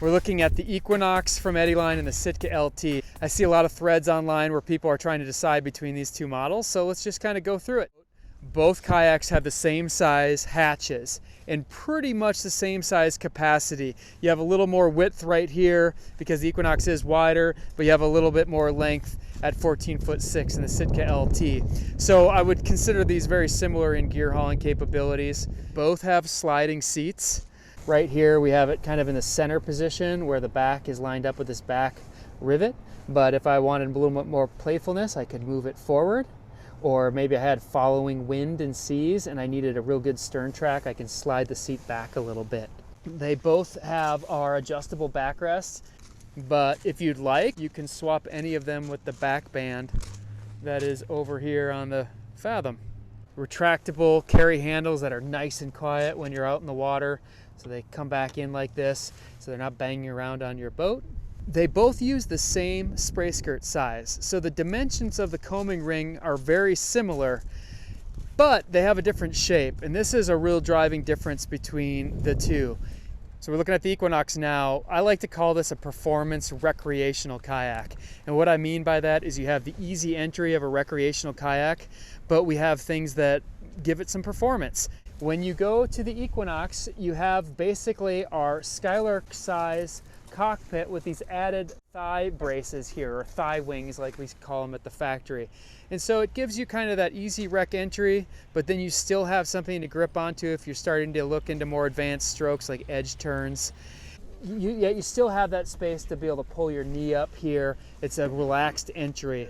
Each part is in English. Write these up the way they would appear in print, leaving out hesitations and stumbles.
We're looking at the Equinox from Eddyline and the Sitka LT. I see a lot of threads online where people are trying to decide between these two models, so let's just kind of go through it. Both kayaks have the same size hatches and pretty much the same size capacity. You have a little more width right here because the Equinox is wider, but you have a little bit more length at 14'6" in the Sitka LT. So I would consider these very similar in gear hauling capabilities. Both have sliding seats. Right here we have it kind of in the center position where the back is lined up with this back rivet. But if I wanted a little bit more playfulness, I could move it forward. Or maybe I had following wind and seas and I needed a real good stern track, I can slide the seat back a little bit. They both have our adjustable backrests, but if you'd like, you can swap any of them with the back band that is over here on the Fathom. Retractable carry handles that are nice and quiet when you're out in the water, so they come back in like this, so they're not banging around on your boat. They both use the same spray skirt size, so the dimensions of the combing ring are very similar, but they have a different shape, and this is a real driving difference between the two. So we're looking at the Equinox now. I like to call this a performance recreational kayak, and what I mean by that is you have the easy entry of a recreational kayak, but we have things that give it some performance. When you go to the Equinox, you have basically our Skylark size cockpit with these added thigh braces here, or thigh wings like we call them at the factory. And so it gives you kind of that easy rec entry, but then you still have something to grip onto if you're starting to look into more advanced strokes like edge turns. Yet you still have that space to be able to pull your knee up here. It's a relaxed entry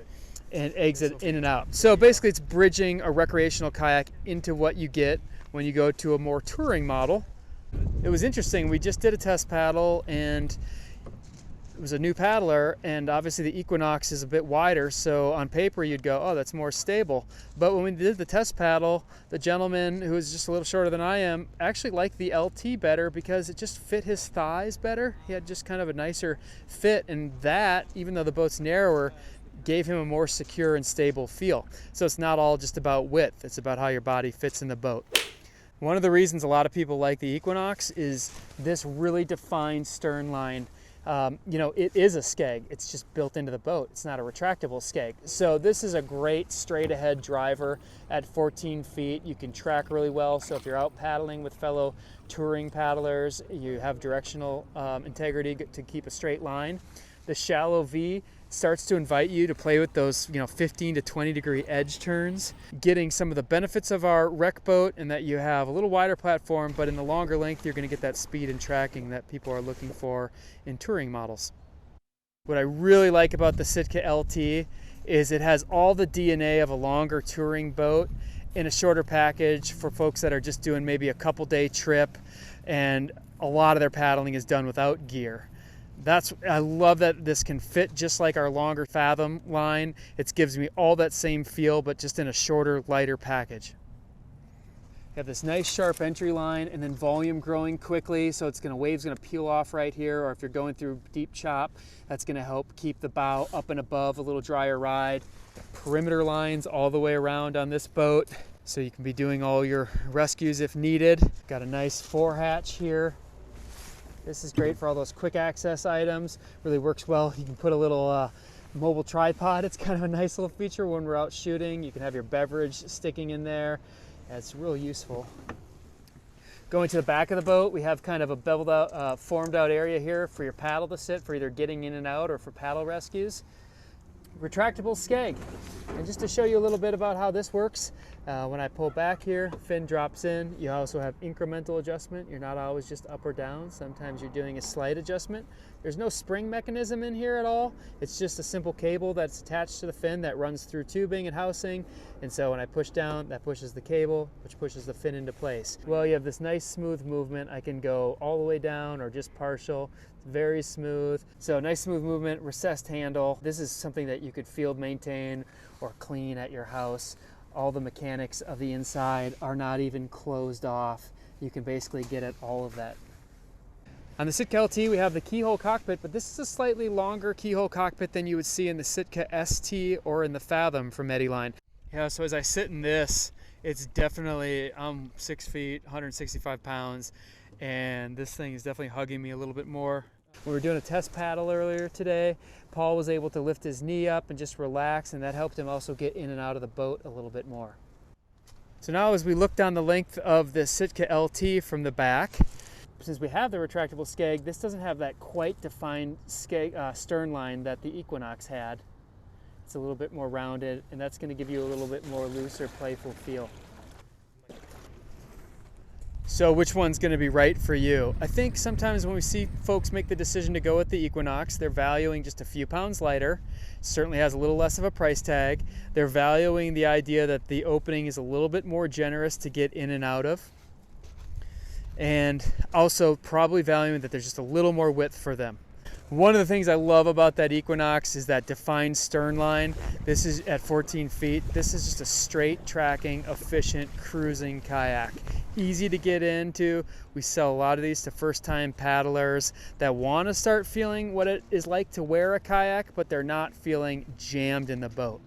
and exit in and out. So basically it's bridging a recreational kayak into what you get when you go to a more touring model. It was interesting, we just did a test paddle and it was a new paddler, and obviously the Equinox is a bit wider, so on paper you'd go, oh, that's more stable. But when we did the test paddle, the gentleman who was just a little shorter than I am actually liked the LT better because it just fit his thighs better. He had just kind of a nicer fit, and that, even though the boat's narrower, gave him a more secure and stable feel. So it's not all just about width, it's about how your body fits in the boat. One of the reasons a lot of people like the Equinox is this really defined stern line. You know, it is a SKEG, it's just built into the boat. It's not a retractable SKEG. So this is a great straight ahead driver at 14 feet. You can track really well, so if you're out paddling with fellow touring paddlers, you have directional integrity to keep a straight line. The shallow V starts to invite you to play with those 15 to 20 degree edge turns, getting some of the benefits of our rec boat in that you have a little wider platform, but in the longer length you're going to get that speed and tracking that people are looking for in touring models. What I really like about the Sitka LT is it has all the DNA of a longer touring boat in a shorter package for folks that are just doing maybe a couple day trip, and a lot of their paddling is done without gear. I love that this can fit just like our longer Fathom line. It gives me all that same feel, but just in a shorter, lighter package. You have this nice sharp entry line and then volume growing quickly, so wave's gonna peel off right here, or if you're going through deep chop, that's gonna help keep the bow up and above, a little drier ride. Perimeter lines all the way around on this boat, so you can be doing all your rescues if needed. Got a nice fore hatch here. This is great for all those quick access items. Really works well. You can put a little mobile tripod. It's kind of a nice little feature when we're out shooting. You can have your beverage sticking in there. It's real useful. Going to the back of the boat, we have kind of a beveled out, formed out area here for your paddle to sit for either getting in and out or for paddle rescues. Retractable SKEG. And just to show you a little bit about how this works, when I pull back here, fin drops in. You also have incremental adjustment. You're not always just up or down. Sometimes you're doing a slight adjustment. There's no spring mechanism in here at all. It's just a simple cable that's attached to the fin that runs through tubing and housing. And so when I push down, that pushes the cable, which pushes the fin into place. Well, you have this nice smooth movement. I can go all the way down or just partial. It's very smooth. So nice smooth movement, recessed handle. This is something that you could field maintain or clean at your house. All the mechanics of the inside are not even closed off. You can basically get at all of that. On the Sitka LT, we have the keyhole cockpit, but this is a slightly longer keyhole cockpit than you would see in the Sitka ST or in the Fathom from Eddyline. Yeah, so as I sit in this, it's definitely, I'm 6 feet, 165 pounds, and this thing is definitely hugging me a little bit more We were doing a test paddle earlier today. Paul was able to lift his knee up and just relax, and that helped him also get in and out of the boat a little bit more. So now as we look down the length of the Sitka LT from the back, since we have the retractable SKEG, this doesn't have that quite defined stern line that the Equinox had. It's a little bit more rounded, and that's going to give you a little bit more looser, playful feel. So which one's going to be right for you? I think sometimes when we see folks make the decision to go with the Equinox, they're valuing just a few pounds lighter. Certainly has a little less of a price tag. They're valuing the idea that the opening is a little bit more generous to get in and out of. And also probably valuing that there's just a little more width for them. One of the things I love about that Equinox is that defined stern line. This is at 14 feet. This is just a straight tracking, efficient cruising kayak. Easy to get into. We sell a lot of these to first-time paddlers that want to start feeling what it is like to wear a kayak, but they're not feeling jammed in the boat.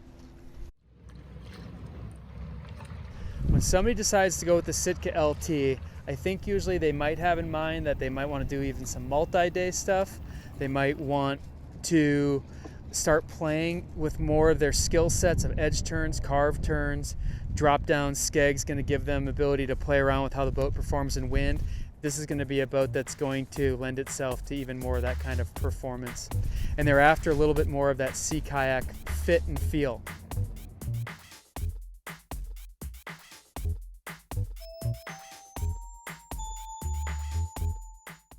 When somebody decides to go with the Sitka LT, I think usually they might have in mind that they might want to do even some multi-day stuff. They might want to start playing with more of their skill sets of edge turns, carved turns. Drop down SKEG's going to give them the ability to play around with how the boat performs in wind. This is going to be a boat that's going to lend itself to even more of that kind of performance. And they're after a little bit more of that sea kayak fit and feel.